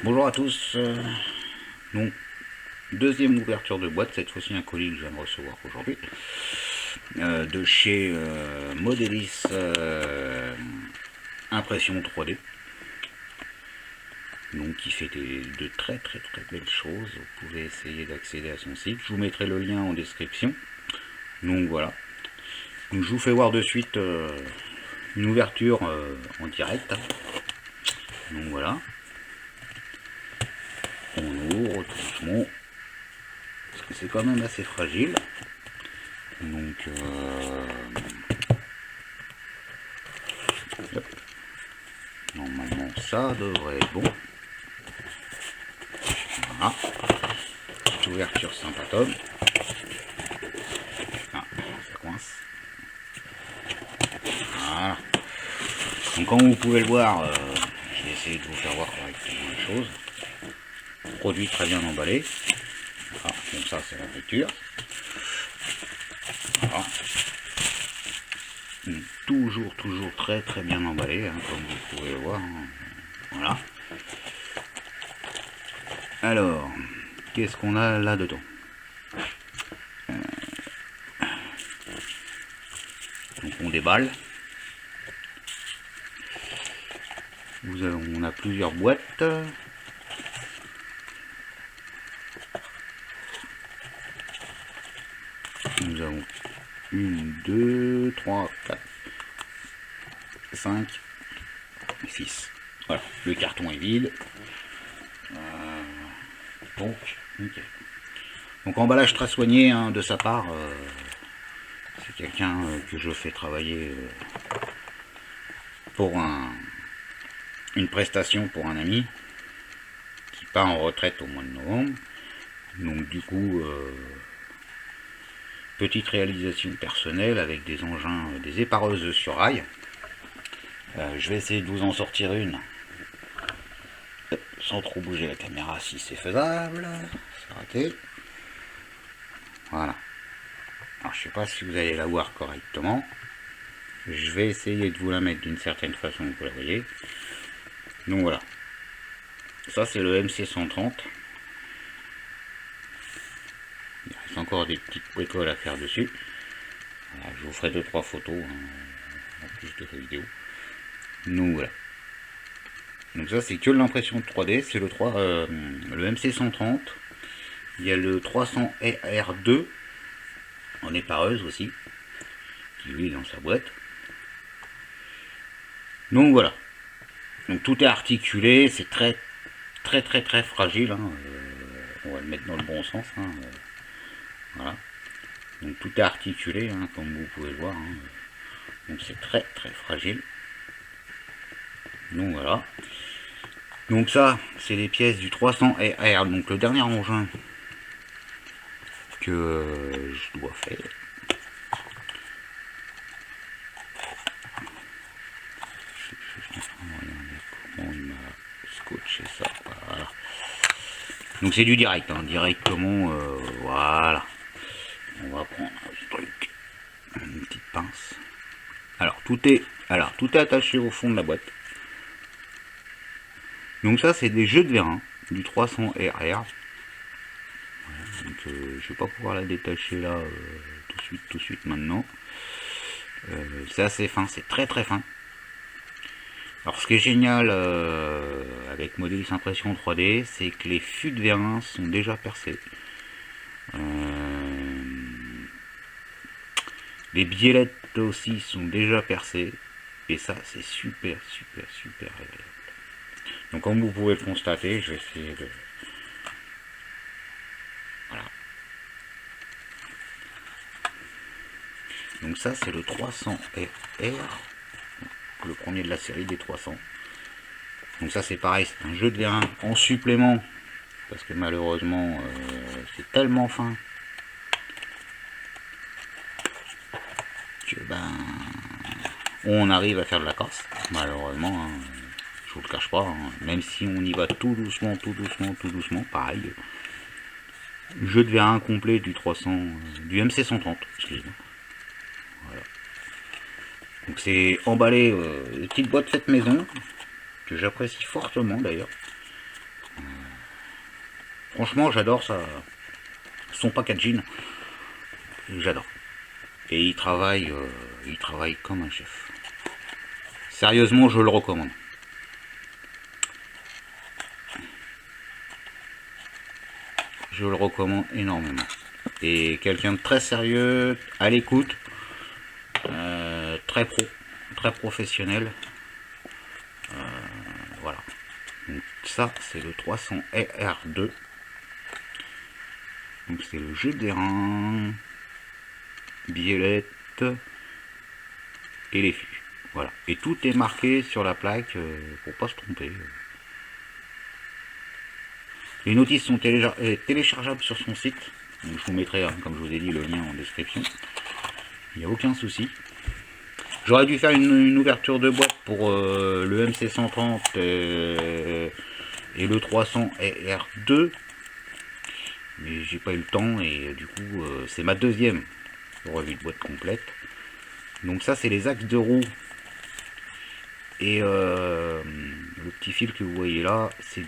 Bonjour à tous. Donc, deuxième ouverture de boîte, cette fois-ci un colis que je viens de recevoir aujourd'hui, de chez Modelis Impression 3D. Donc, qui fait de très belles choses. Vous pouvez essayer d'accéder à son site. Je vous mettrai le lien en description. Donc voilà. Donc, je vous fais voir de suite une ouverture en direct. Donc voilà. On ouvre tout doucement. Parce que c'est quand même assez fragile. Donc normalement ça devrait être bon. Voilà. Petite ouverture sympathoque. Ah, ça coince. Voilà. Donc comme vous pouvez le voir, je vais essayer de vous faire voir correctement les choses. Produit très bien emballé. Voilà. Donc ça c'est la friture. Voilà. Toujours très bien emballé, hein, comme vous pouvez le voir. Hein. Voilà. Alors, qu'est-ce qu'on a là-dedans? Donc on déballe. On a plusieurs boîtes. Nous avons 1, 2, 3, 4, 5, 6. Voilà, le carton est vide. Donc, nickel. Donc emballage très soigné hein, de sa part. C'est quelqu'un que je fais travailler pour une prestation pour un ami qui part en retraite au mois de novembre. Donc du coup, petite réalisation personnelle avec des engins, des épareuses sur rail. Je vais essayer de vous en sortir une sans trop bouger la caméra si c'est faisable. C'est raté. Voilà. Alors je sais pas si vous allez la voir correctement. Je vais essayer de vous la mettre d'une certaine façon que vous la voyez. Donc voilà. Ça c'est le MC130. Il reste encore des petites bricoles à faire dessus. Voilà, je vous ferai 2-3 photos hein, en plus de la vidéo. Donc voilà. Donc ça c'est que l'impression 3D, c'est le MC130. Il y a le 300R2 en épareuse aussi, qui lui est dans sa boîte. Donc voilà. Donc tout est articulé, c'est très fragile. Hein. On va le mettre dans le bon sens. Hein. Voilà. Donc tout est articulé, hein, comme vous pouvez le voir. Hein. Donc c'est très fragile. Donc voilà. Donc ça, c'est les pièces du 300R, donc le dernier engin que je dois faire. Comment il m'a scotché ça. Voilà. Donc c'est du direct, hein, directement. Voilà. On va prendre un truc, une petite pince. Alors tout est attaché au fond de la boîte. Donc ça c'est des jeux de vérin du 300RR. Voilà, donc je vais pas pouvoir la détacher là tout de suite maintenant. C'est assez fin, c'est très fin. Alors ce qui est génial avec Modelis Impression 3D, c'est que les fûts de vérin sont déjà percés. Les biellettes aussi sont déjà percées. Et ça c'est super agréable. Donc comme vous pouvez le constater, je vais essayer de... Voilà. Donc ça c'est le 300RR, le premier de la série des 300. Donc ça c'est pareil, c'est un jeu de vérin en supplément, parce que malheureusement c'est tellement fin que on arrive à faire de la casse, malheureusement, hein, je vous le cache pas, hein, même si on y va tout doucement, pareil. Jeu de vérin complet du 300, du MC130, excusez-moi. Voilà. Donc c'est emballé, une petite boîte faite maison, que j'apprécie fortement d'ailleurs. Franchement, j'adore ça. Son packaging, j'adore. Et il travaille comme un chef. Sérieusement, je le recommande. Je le recommande énormément. Et quelqu'un de très sérieux, à l'écoute, très pro, très professionnel. Voilà. Donc ça, c'est le 300 R2. Donc c'est le jeu des reins, biellette et les fûts. Voilà. Et tout est marqué sur la plaque pour pas se tromper. Les notices sont téléchargeables sur son site. Donc je vous mettrai, hein, comme je vous ai dit, le lien en description. Il n'y a aucun souci. J'aurais dû faire une ouverture de boîte pour le MC130 et le 300 R2. Mais j'ai pas eu le temps et du coup c'est ma deuxième revue de boîte complète. Donc ça c'est les axes de roue. Et le petit fil que vous voyez là, c'est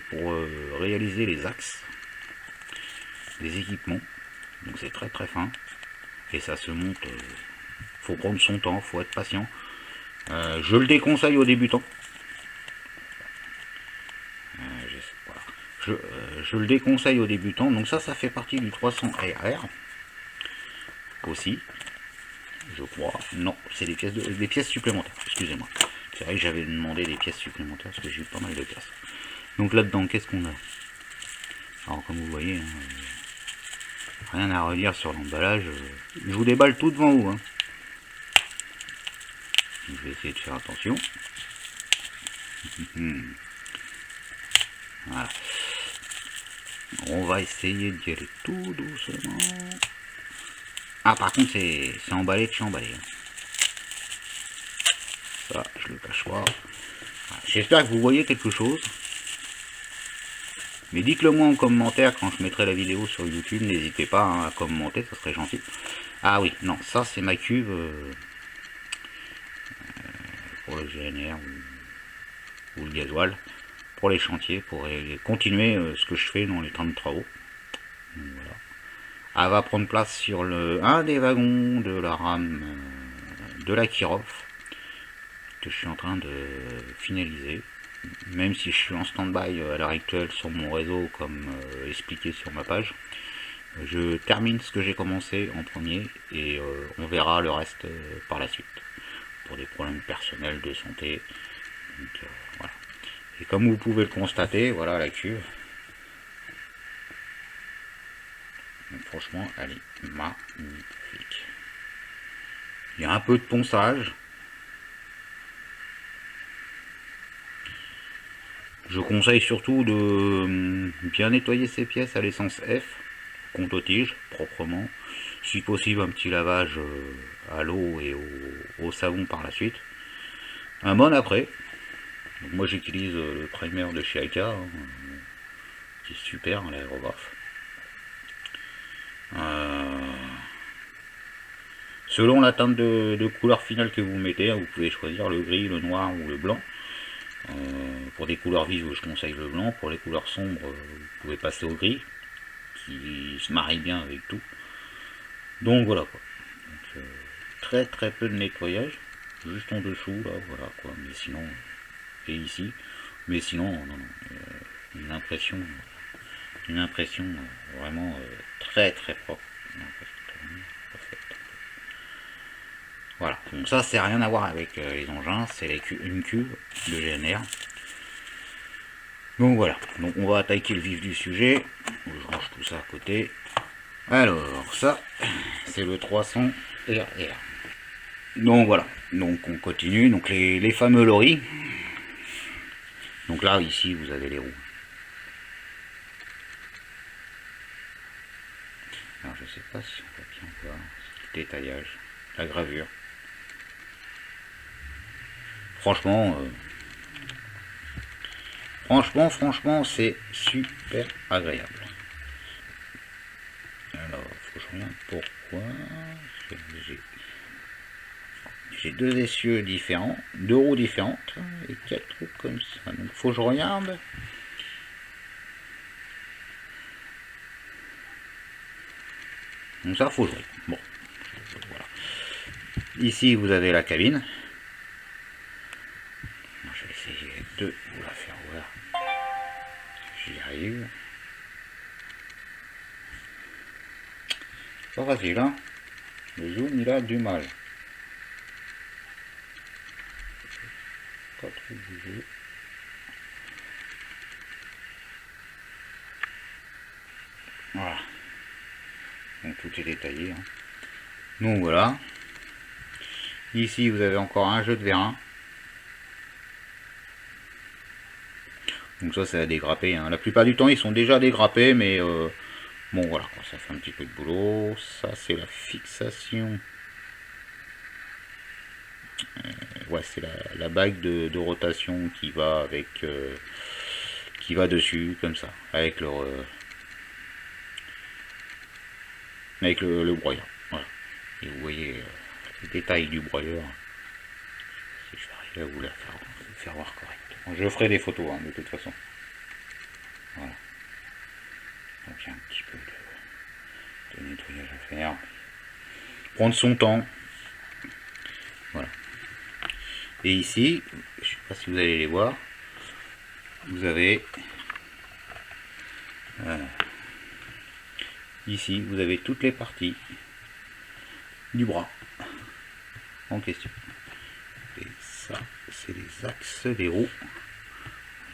pour réaliser les axes des équipements. Donc c'est très très fin. Et ça se monte. Faut prendre son temps, faut être patient. Je le déconseille aux débutants. Je le déconseille aux débutants. Donc ça fait partie du 300 RR aussi. Je crois. Non, c'est des pièces supplémentaires. Excusez-moi. C'est vrai que j'avais demandé des pièces supplémentaires parce que j'ai eu pas mal de pièces. Donc là-dedans, qu'est-ce qu'on a? Alors comme vous voyez, hein, rien à redire sur l'emballage. Je vous déballe tout devant vous. Hein. Je vais essayer de faire attention. Voilà. On va essayer d'y aller tout doucement. Ah, par contre, c'est emballé de chez emballé. Ça, je le cache pas. J'espère que vous voyez quelque chose. Mais dites-le moi en commentaire quand je mettrai la vidéo sur YouTube. N'hésitez pas hein, à commenter, ça serait gentil. Ah oui, non, ça c'est ma cuve pour le GNR ou le gasoil. Pour les chantiers, pour continuer ce que je fais dans les temps de travaux. Donc, voilà. Elle va prendre place sur un des wagons de la rame de la Kirov que je suis en train de finaliser. Même si je suis en stand-by à l'heure actuelle sur mon réseau comme expliqué sur ma page. Je termine ce que j'ai commencé en premier et on verra le reste par la suite. Pour des problèmes personnels de santé. Donc, voilà. Et comme vous pouvez le constater, voilà la cuve. Donc, franchement, elle est magnifique. Il y a un peu de ponçage. Je conseille surtout de bien nettoyer ces pièces à l'essence F, compte-tige, proprement. Si possible, un petit lavage à l'eau et au savon par la suite. Un bon après. Donc moi j'utilise le primer de chez Aika, hein, qui est super, l'aérographe. Selon la teinte de couleur finale que vous mettez, vous pouvez choisir le gris, le noir ou le blanc. Pour des couleurs vives, je conseille le blanc. Pour les couleurs sombres, vous pouvez passer au gris, qui se marie bien avec tout. Donc voilà quoi. Donc, très très peu de nettoyage, juste en dessous là, voilà quoi. Mais sinon, et ici, mais sinon, non, une impression vraiment très très propre. Voilà, donc ça c'est rien à voir avec les engins, c'est une cuve de GNR. Donc voilà, donc on va attaquer le vif du sujet. Je range tout ça à côté. Alors ça, c'est le 300 RR. Donc voilà, donc on continue. Donc les fameux loris. Donc là, ici, vous avez les roues. Alors je sais pas si on va bien voir le détaillage, la gravure. Franchement, franchement, c'est super agréable. Alors, faut que je regarde pourquoi. J'ai deux essieux différents, deux roues différentes et quatre roues comme ça. Donc, faut que je regarde. Donc ça, faut jouer. Bon, voilà. Ici, vous avez la cabine. Je vais essayer de vous la faire voir. J'y arrive. Pas facile, hein. Le zoom, il a du mal. Pas trop bouger. Voilà. Donc tout est détaillé. Hein. Donc voilà. Ici, vous avez encore un jeu de vérin. Donc ça, c'est à dégrapper. Hein. La plupart du temps, ils sont déjà dégrappés, mais bon, voilà, ça fait un petit peu de boulot. Ça, c'est la fixation. Ouais, c'est la bague de rotation qui va avec, qui va dessus, comme ça, avec le broyeur. Voilà. Et vous voyez les détails du broyeur. Si je vais arriver à vous la faire voir correctement. Je ferai des photos, hein, de toute façon. Voilà. Donc il y a un petit peu de nettoyage à faire. Prendre son temps. Voilà. Et ici, je ne sais pas si vous allez les voir, vous avez ici, vous avez toutes les parties du bras en question. Et ça, c'est les axes des roues.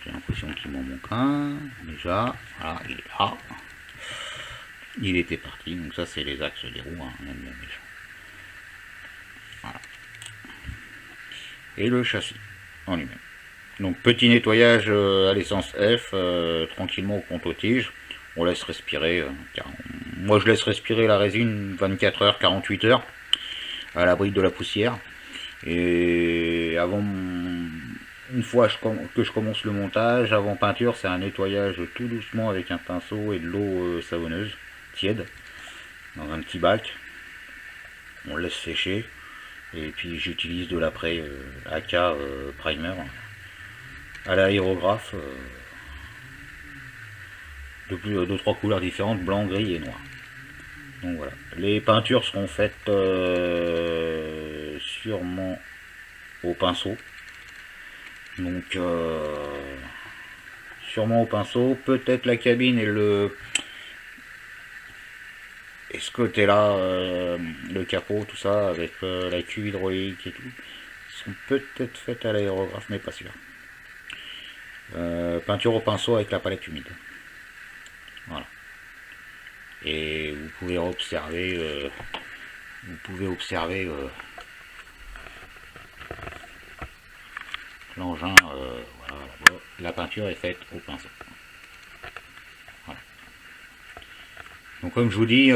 J'ai l'impression qu'il m'en manque un. Déjà, voilà, il est là. Il était parti. Donc ça, c'est les axes des roues, hein, même bien méchant. Voilà. Et le châssis en lui-même. Donc petit nettoyage à l'essence F, tranquillement au compte-tige. On laisse respirer. Moi, je laisse respirer la résine 24 heures, 48 heures, à l'abri de la poussière. Et avant, une fois que je commence le montage, avant peinture, c'est un nettoyage tout doucement avec un pinceau et de l'eau savonneuse tiède dans un petit bac. On laisse sécher et puis j'utilise de l'après AK primer à l'aérographe de trois couleurs différentes, blanc, gris et noir. Donc voilà, les peintures seront faites sûrement au pinceau. Donc sûrement au pinceau, peut-être la cabine et ce côté là, le capot, tout ça, avec la cuve hydraulique et tout, sont peut-être faites à l'aérographe, mais pas sûr. Peinture au pinceau avec la palette humide. Voilà. Et vous pouvez observer, l'engin, voilà, la peinture est faite au pinceau. Voilà. Donc comme je vous dis,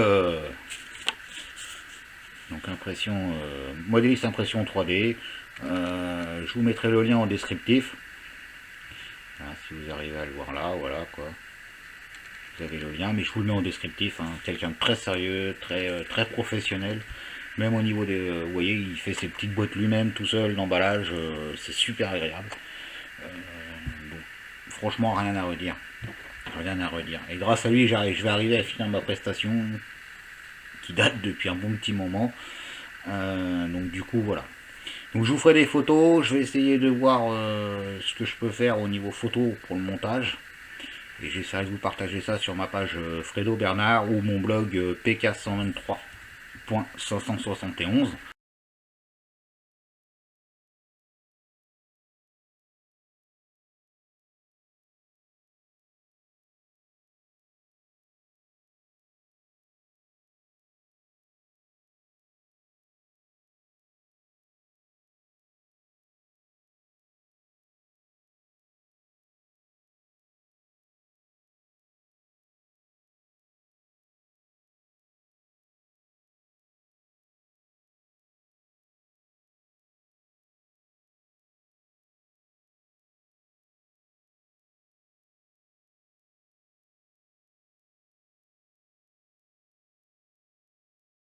donc impression, modéliste impression 3D, je vous mettrai le lien en descriptif. Voilà, si vous arrivez à le voir là, voilà quoi. Vous avez le lien, mais je vous le mets en descriptif. Hein. Quelqu'un de très sérieux, très professionnel. Même au niveau des... vous voyez, il fait ses petites boîtes lui-même, tout seul, l'emballage, c'est super agréable. Donc, franchement, rien à redire. Rien à redire. Et grâce à lui, je vais arriver à finir ma prestation, qui date depuis un bon petit moment. Donc du coup, voilà. Donc je vous ferai des photos, je vais essayer de voir ce que je peux faire au niveau photo pour le montage. Et j'essaierai de vous partager ça sur ma page Fredo Bernard ou mon blog pk123.571.